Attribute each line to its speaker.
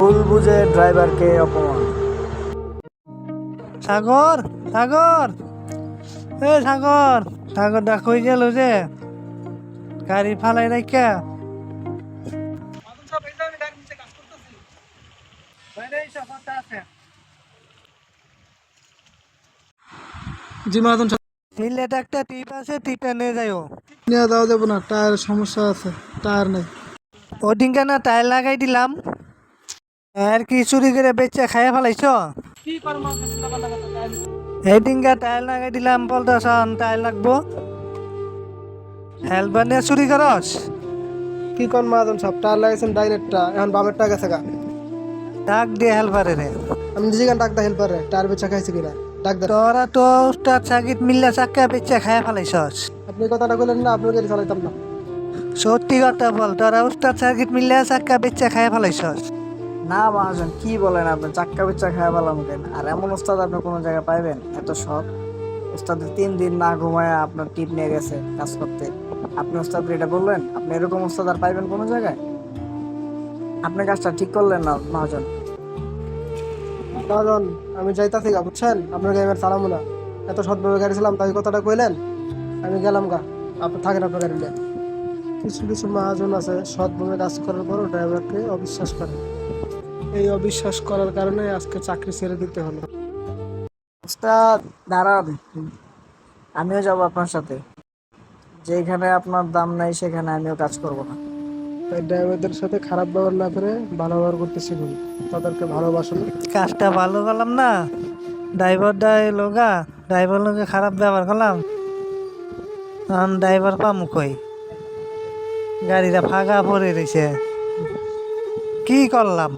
Speaker 1: ভুল বুঝে ড্রাইভারকে অপমান।
Speaker 2: সাগর, সাগর, সাগর, সাগর দা কই গেল যে গাড়ি ফালাই রাখা।
Speaker 3: জি মাহাজন
Speaker 2: সিলেট একটা টিপ আছে, টিপে নিয়ে যাইও।
Speaker 3: নিয়ে যাওয়া যাবো না, টায়ার সমস্যা আছে, টায়ার নেই।
Speaker 2: ওদিনকে না টাইল লাগাই দিলাম, আর কি চুরি করে বেচে খাইয়া ফেলাইছ। এইদিনকে টাইল লাগাই দিলাম, পলটাছন টাইল লাগবো, হেলবার নিয়ে চুরি করস।
Speaker 3: কি কোন মাহাজন সব টায়ার লাগাইছেন ডাইরেক্টটা, এখন বামের টাকা আছে গা।
Speaker 2: ডাক দিয়ে হেলপারে রে।
Speaker 3: আমি নিজে গান ডাক দা হেল্পার রে, টায়ার বেচা খাইছি কিনা ডাক দা।
Speaker 2: তোরা তো উস্তাদ সাকিত মিল্লা চাক্কা বেচে খাইয়া ফেলাইছস।
Speaker 3: আপনি কথাটা বললেন না, আপনার গাড়ি চালাইতাম না।
Speaker 2: সত্যি কথা বল, তোরা উস্তাদ সাকিত মিল্লা চাক্কা বেচে খাইয়া ফেলাইছস।
Speaker 1: না মহাজন, কি বলেন আপনি? চাক্কা বিচ্চা খাওয়া পেলাম কেন? আর এমন ওস্তাদ আপনি কোনো জায়গায় পাইবেন? এত সৎ ওস্তাদের 3 দিন না ঘুমায় আপনার টিপ নিয়ে গেছে কাজ করতে, আপনি ওস্তাদ এটা বললেন? আপনি এরকম ওস্তাদ আর পাইবেন কোনো জায়গায়? আপনি কাজটা ঠিক করলেন না মহাজন।
Speaker 3: মাহাজন আমি যাইতাছি গা, বুঝছেন? আপনার গাড়ি আমি চালাবো না। এত সৎভাবে গাড়ি ছিলাম, তাই কথাটা কইলেন, আমি গেলাম গা। আপনি থাকেন আপনার গাড়ি নিয়ে। কিছু কিছু মহাজন আছে সৎভাবে কাজ করার পরও ড্রাইভারকে অবিশ্বাস করে। এই অবিশ্বাস করার কারণে আজকে চাকরি ছেড়ে দিতে হলো।
Speaker 1: ওস্তাদ দাঁড়ান, আমিও যাব আপনার সাথে। যেখানে আপনার দাম নাই সেখানে আমিও কাজ করব না।
Speaker 3: তাই ড্রাইভারদের সাথে খারাপ ব্যবহার না করে ভালো ব্যবহার করতে শিখুন, তাদেরকে ভালোবাসুন।
Speaker 2: কাজটা ভালো করলাম না, ড্রাইভারটা লোগা, ড্রাইভার লোকে খারাপ ব্যবহার করলাম, এখন ড্রাইভার পামু কই? গাড়িটা ফাঁকা পড়ে রয়েছে, কি করলাম?